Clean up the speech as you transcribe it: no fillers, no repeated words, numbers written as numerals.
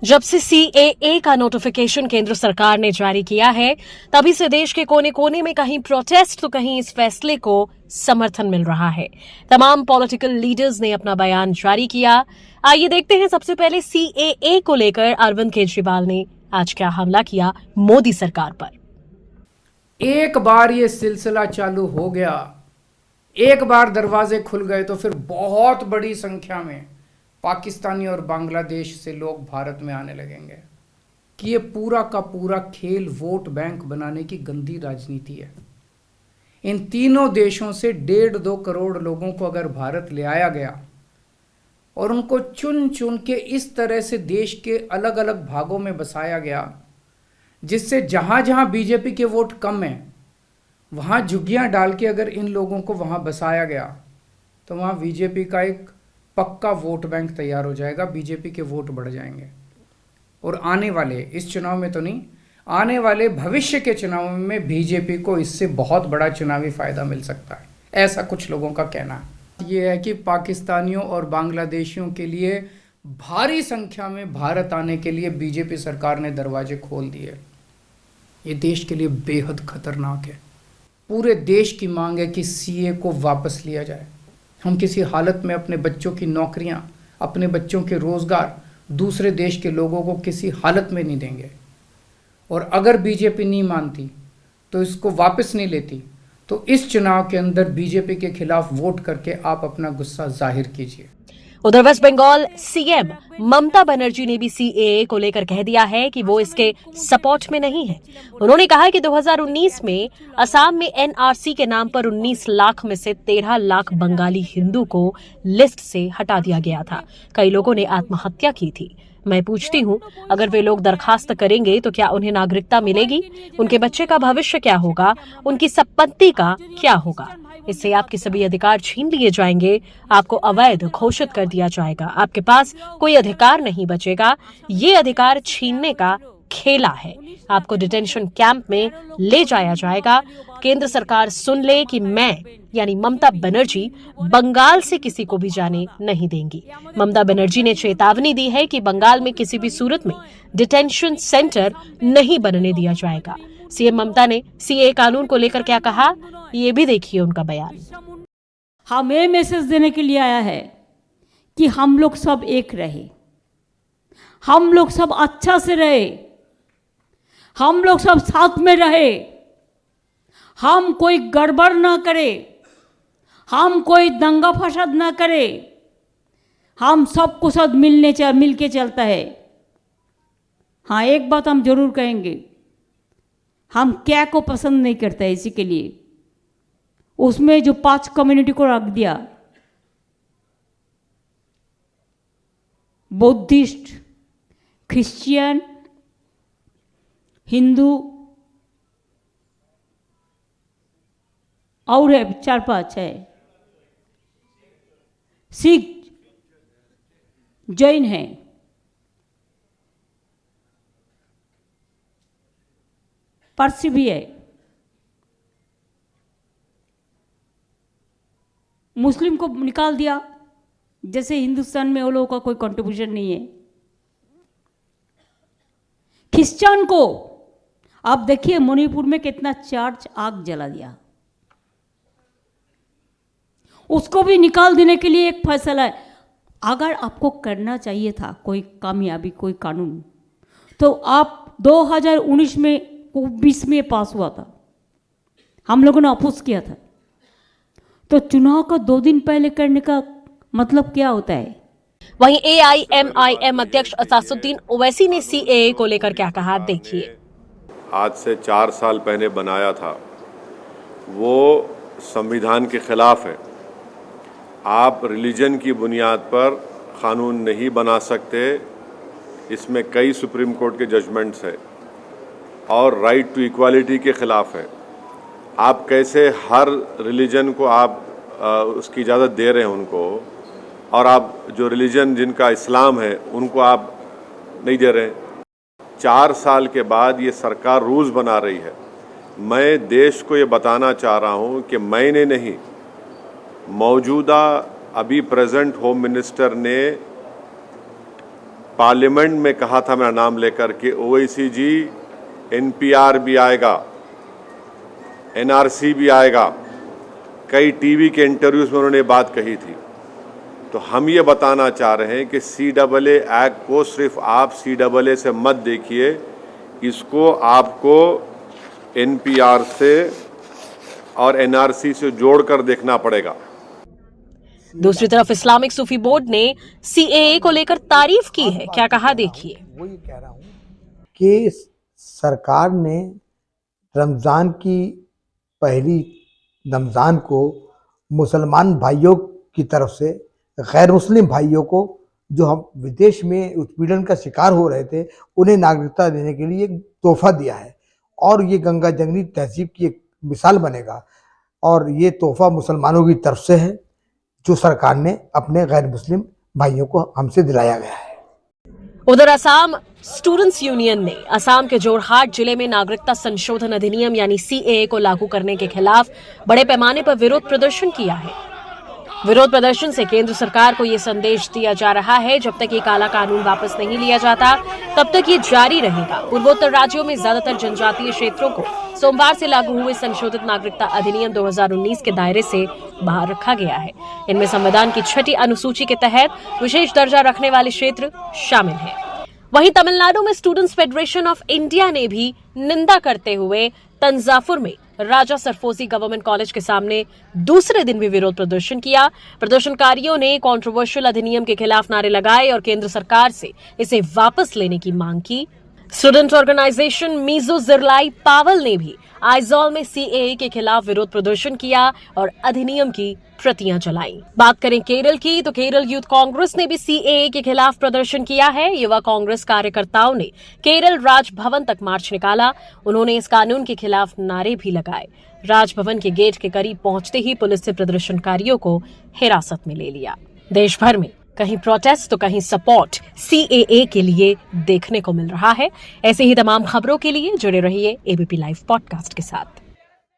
जब से सीएए का नोटिफिकेशन केंद्र सरकार ने जारी किया है, तभी से देश के कोने कोने में कहीं प्रोटेस्ट तो कहीं इस फैसले को समर्थन मिल रहा है। तमाम पॉलिटिकल लीडर्स ने अपना बयान जारी किया। आइए देखते हैं सबसे पहले सीएए को लेकर अरविंद केजरीवाल ने आज क्या हमला किया मोदी सरकार पर। एक बार ये सिलसिला चालू हो गया, एक बार दरवाजे खुल गए तो फिर बहुत बड़ी संख्या में पाकिस्तानी और बांग्लादेश से लोग भारत में आने लगेंगे कि ये पूरा का पूरा खेल वोट बैंक बनाने की गंदी राजनीति है। इन तीनों देशों से 1.5-2 करोड़ लोगों को अगर भारत ले आया गया और उनको चुन चुन के इस तरह से देश के अलग अलग भागों में बसाया गया, जिससे जहां जहां बीजेपी के वोट कम हैं वहां झुग्गियां डाल के अगर इन लोगों को वहां बसाया गया तो वहां बीजेपी का एक पक्का वोट बैंक तैयार हो जाएगा, बीजेपी के वोट बढ़ जाएंगे। और आने वाले इस चुनाव में तो नहीं, आने वाले भविष्य के चुनाव में बीजेपी को इससे बहुत बड़ा चुनावी फायदा मिल सकता है, ऐसा कुछ लोगों का कहना है। ये है कि पाकिस्तानियों और बांग्लादेशियों के लिए भारी संख्या में भारत आने के लिए बीजेपी सरकार ने दरवाजे खोल दिए। ये देश के लिए बेहद खतरनाक है। पूरे देश की मांग है कि सीए को वापस लिया जाए। हम किसी हालत में अपने बच्चों की नौकरियां, अपने बच्चों के रोजगार दूसरे देश के लोगों को किसी हालत में नहीं देंगे। और अगर बीजेपी नहीं मानती तो इसको वापस नहीं लेती तो इस चुनाव के अंदर बीजेपी के खिलाफ वोट करके आप अपना गुस्सा जाहिर कीजिए। उधर वेस्ट बंगाल सीएम ममता बनर्जी ने भी सीएए को लेकर कह दिया है कि वो इसके सपोर्ट में नहीं है। उन्होंने कहा कि 2019 में असम में एनआरसी के नाम पर 19 लाख में से 13 लाख बंगाली हिंदू को लिस्ट से हटा दिया गया था। कई लोगों ने आत्महत्या की थी। मैं पूछती हूँ, अगर वे लोग दरखास्त करेंगे तो क्या उन्हें नागरिकता मिलेगी? उनके बच्चे का भविष्य क्या होगा? उनकी संपत्ति का क्या होगा? इससे आपके सभी अधिकार छीन लिए जाएंगे, आपको अवैध घोषित कर दिया जाएगा, आपके पास कोई अधिकार नहीं बचेगा। ये अधिकार छीनने का खेला है। आपको डिटेंशन कैंप में ले जाया जाएगा। केंद्र सरकार सुन ले कि मैं यानी ममता बनर्जी बंगाल से किसी को भी जाने नहीं देंगी। ममता बनर्जी ने चेतावनी दी है कि बंगाल में किसी भी सूरत में डिटेंशन सेंटर नहीं बनने दिया जाएगा। सीएम ममता ने सीए कानून को लेकर क्या कहा, ये भी देखिए उनका बयान। हमें मैसेज देने के लिए आया है कि हम लोग सब एक रहे, हम लोग सब अच्छा से रहे, हम लोग सब साथ में रहे, हम कोई गड़बड़ ना करे, हम कोई दंगा फसाद ना करे, हम सबको साथ मिल के चलता है। हाँ, एक बात हम जरूर कहेंगे, हम क्या को पसंद नहीं करते इसी के लिए उसमें जो 5 कम्युनिटी को रख दिया, बुद्धिस्ट, क्रिश्चियन, हिंदू और है 4-5 है, सिख, जैन है। पारसी भी है, मुस्लिम को निकाल दिया, जैसे हिंदुस्तान में वो लोगों का कोई कंट्रीब्यूशन नहीं है। क्रिश्चियन को आप देखिए मणिपुर में कितना चर्च आग जला दिया, उसको भी निकाल देने के लिए एक फैसला है। अगर आपको करना चाहिए था कोई कामयाबी, कोई कानून, तो आप 2019 में 20 में पास हुआ था, हम लोगों ने अपोज किया था, तो चुनाव का 2 दिन पहले करने का मतलब क्या होता है? वहीं एआईएमआईएम अध्यक्ष असादुद्दीन ओवैसी ने सीएए को लेकर क्या कहा, देखिए। आज से 4 साल पहले बनाया था वो संविधान के खिलाफ है। आप रिलीजन की बुनियाद पर कानून नहीं बना सकते, इसमें कई सुप्रीम कोर्ट के जजमेंट्स है, और राइट टू इक्वालिटी के खिलाफ है। आप कैसे हर रिलीजन को आप उसकी इजाज़त दे रहे हैं उनको, और आप जो रिलीजन जिनका इस्लाम है उनको आप नहीं दे रहे हैं। 4 साल के बाद ये सरकार रूल्स बना रही है। मैं देश को ये बताना चाह रहा हूँ कि मैंने नहीं, मौजूदा अभी प्रेजेंट होम मिनिस्टर ने पार्लियामेंट में कहा था मेरा नाम लेकर के ओवैसी जी एनपीआर भी आएगा, एनआरसी भी आएगा। कई टीवी के इंटरव्यूज में उन्होंने बात कही थी। तो हम ये बताना चाह रहे हैं कि CAA एक्ट को सिर्फ आप CAA से मत देखिए, इसको आपको एनपीआर से और एनआरसी से जोड़कर देखना पड़ेगा। दूसरी तरफ इस्लामिक सूफी बोर्ड ने CAA को लेकर तारीफ की है। क्या कहा देखिए। वो ये कह रहा हूँ कि सरकार ने रमज़ान की पहली रमज़ान को मुसलमान भाइयों की तरफ से गैर मुस्लिम भाइयों को जो हम विदेश में उत्पीड़न का शिकार हो रहे थे उन्हें नागरिकता देने के लिए एक तोहफा दिया है और ये गंगा जंगली तहजीब की एक मिसाल बनेगा। और ये तोहफा मुसलमानों की तरफ से है जो सरकार ने अपने गैर मुस्लिम भाइयों को हमसे दिलाया गया है। उधर असम स्टूडेंट्स यूनियन ने असम के जोरहाट जिले में नागरिकता संशोधन अधिनियम यानी CAA को लागू करने के खिलाफ बड़े पैमाने पर विरोध प्रदर्शन किया है। विरोध प्रदर्शन से केंद्र सरकार को ये संदेश दिया जा रहा है, जब तक ये काला कानून वापस नहीं लिया जाता तब तक ये जारी रहेगा। पूर्वोत्तर राज्यों में ज्यादातर जनजातीय क्षेत्रों को सोमवार से लागू हुए संशोधित नागरिकता अधिनियम 2019 के दायरे से बाहर रखा गया है। इनमें संविधान की 6ठी अनुसूची के तहत विशेष दर्जा रखने वाले क्षेत्र शामिल हैं। वहीं तमिलनाडु में स्टूडेंट्स फेडरेशन ऑफ इंडिया ने भी निंदा करते हुए तंजावुर में राजा सरफोसी गवर्नमेंट कॉलेज के सामने दूसरे दिन भी विरोध प्रदर्शन किया। प्रदर्शनकारियों ने कंट्रोवर्शियल अधिनियम के खिलाफ नारे लगाए और केंद्र सरकार से इसे वापस लेने की मांग की। स्टूडेंट ऑर्गेनाइजेशन मीजो जिरलाई पावल ने भी आइजॉल में CAA के खिलाफ विरोध प्रदर्शन किया और अधिनियम की प्रतियां जलाई। बात करें केरल की तो केरल यूथ कांग्रेस ने भी CAA के खिलाफ प्रदर्शन किया है। युवा कांग्रेस कार्यकर्ताओं ने केरल राजभवन तक मार्च निकाला। उन्होंने इस कानून के खिलाफ नारे भी लगाए। राजभवन के गेट के करीब पहुंचते ही पुलिस ने प्रदर्शनकारियों को हिरासत में ले लिया। देश भर में कहीं प्रोटेस्ट तो कहीं सपोर्ट CAA के लिए देखने को मिल रहा है। ऐसे ही तमाम खबरों के लिए जुड़े रहिए ABP लाइव पॉडकास्ट के साथ।